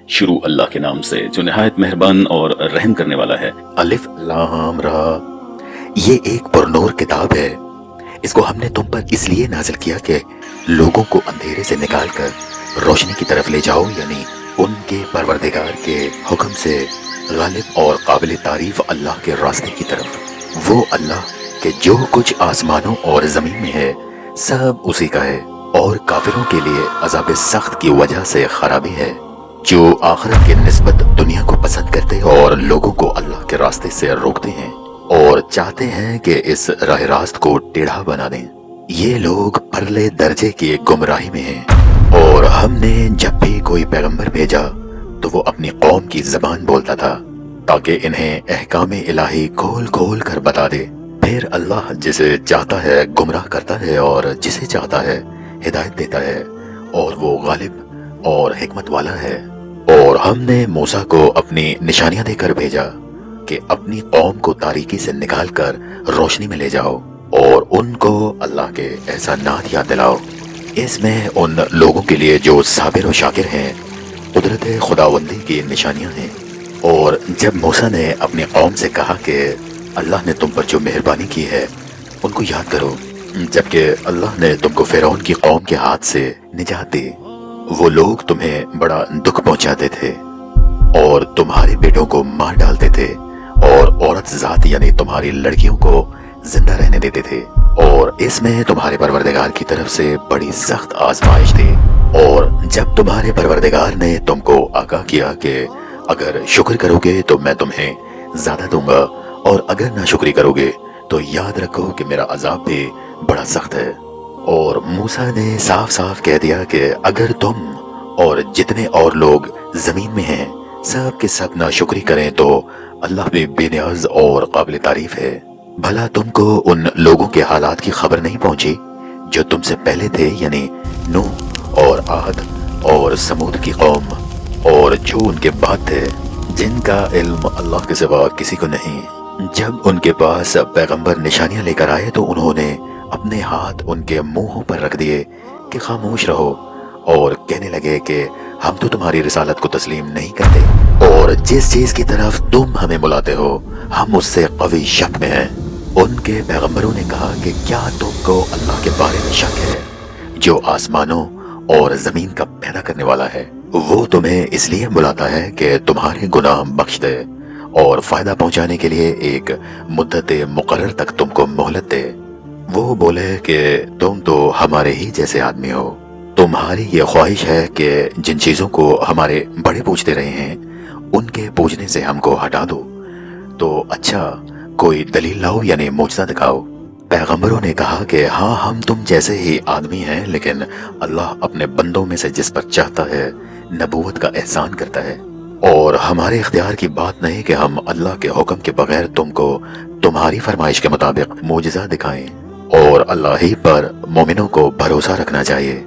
شروع اللہ کے نام سے جو نہایت مہربان اور رحم کرنے والا ہے۔ الف لام را، یہ ایک پرنور کتاب ہے، اس کو ہم نے تم پر اس لیے نازل کیا کہ لوگوں کو اندھیرے سے نکال کر روشنی کی طرف لے جاؤ، یعنی ان کے پروردگار کے حکم سے غالب اور قابل تعریف اللہ کے راستے کی طرف۔ وہ اللہ کہ جو کچھ آسمانوں اور زمین میں ہے سب اسی کا ہے، اور کافروں کے لیے عذاب سخت کی وجہ سے خرابی ہے، جو آخرت کے نسبت دنیا کو پسند کرتے اور لوگوں کو اللہ کے راستے سے روکتے ہیں اور چاہتے ہیں کہ اس راہ راست کو ٹیڑھا بنا دیں۔ یہ لوگ پرلے درجے کی گمراہی میں ہیں، اور ہم نے جب بھی کوئی پیغمبر بھیجا تو وہ اپنی قوم کی زبان بولتا تھا تاکہ انہیں احکام الہی کھول کھول کر بتا دے۔ پھر اللہ جسے چاہتا ہے گمراہ کرتا ہے اور جسے چاہتا ہے ہدایت دیتا ہے، اور وہ غالب اور حکمت والا ہے۔ اور ہم نے موسیٰ کو اپنی نشانیاں دے کر بھیجا کہ اپنی قوم کو تاریکی سے نکال کر روشنی میں لے جاؤ، اور ان کو اللہ کے احسانات یاد دلاؤ۔ اس میں ان لوگوں کے لیے جو صابر و شاکر ہیں قدرت خداوندی کی نشانیاں ہیں۔ اور جب موسیٰ نے اپنی قوم سے کہا کہ اللہ نے تم پر جو مہربانی کی ہے ان کو یاد کرو، جبکہ اللہ نے تم کو فرعون کی قوم کے ہاتھ سے نجات دی۔ وہ لوگ تمہیں بڑا دکھ پہنچاتے تھے اور تمہارے بیٹوں کو مار ڈالتے تھے، اور عورت ذات یعنی تمہاری لڑکیوں کو زندہ رہنے دیتے تھے، اور اس میں تمہارے پروردگار کی طرف سے بڑی سخت آزمائش تھی۔ اور جب تمہارے پروردگار نے تم کو آگاہ کیا کہ اگر شکر کرو گے تو میں تمہیں زیادہ دوں گا، اور اگر ناشکری کرو گے تو یاد رکھو کہ میرا عذاب بھی بڑا سخت ہے۔ اور موسیٰ نے صاف صاف کہہ دیا کہ اگر تم اور جتنے اور لوگ زمین میں ہیں سب کے سب ناشکری کریں تو اللہ بھی بے نیاز اور قابل تعریف ہے۔ بھلا تم کو ان لوگوں کے حالات کی خبر نہیں پہنچی جو تم سے پہلے تھے، یعنی نوح اور عاد اور سمود کی قوم، اور جو ان کے بعد تھے جن کا علم اللہ کے سوا کسی کو نہیں۔ جب ان کے پاس پیغمبر نشانیاں لے کر آئے تو انہوں نے اپنے ہاتھ ان کے منہوں پر رکھ دیے کہ خاموش رہو، اور کہنے لگے کہ ہم تو تمہاری رسالت کو تسلیم نہیں کرتے، اور جس چیز کی طرف تم ہمیں بلاتے ہو ہم اس سے قوی شک میں ہیں۔ ان کے پیغمبروں نے کہا کہ کیا تم کو اللہ کے بارے میں شک ہے جو آسمانوں اور زمین کا پیدا کرنے والا ہے؟ وہ تمہیں اس لیے بلاتا ہے کہ تمہارے گناہ بخش دے اور فائدہ پہنچانے کے لیے ایک مدت مقرر تک تم کو مہلت دے۔ وہ بولے کہ تم تو ہمارے ہی جیسے آدمی ہو، تمہاری یہ خواہش ہے کہ جن چیزوں کو ہمارے بڑے پوجتے رہے ہیں ان کے پوجنے سے ہم کو ہٹا دو، تو اچھا کوئی دلیل لاؤ یعنی معجزہ دکھاؤ۔ پیغمبروں نے کہا کہ ہاں ہم تم جیسے ہی آدمی ہیں، لیکن اللہ اپنے بندوں میں سے جس پر چاہتا ہے نبوت کا احسان کرتا ہے، اور ہمارے اختیار کی بات نہیں کہ ہم اللہ کے حکم کے بغیر تم کو تمہاری فرمائش کے مطابق معجزہ دکھائیں، اور اللہ ہی پر مومنوں کو بھروسہ رکھنا چاہیے۔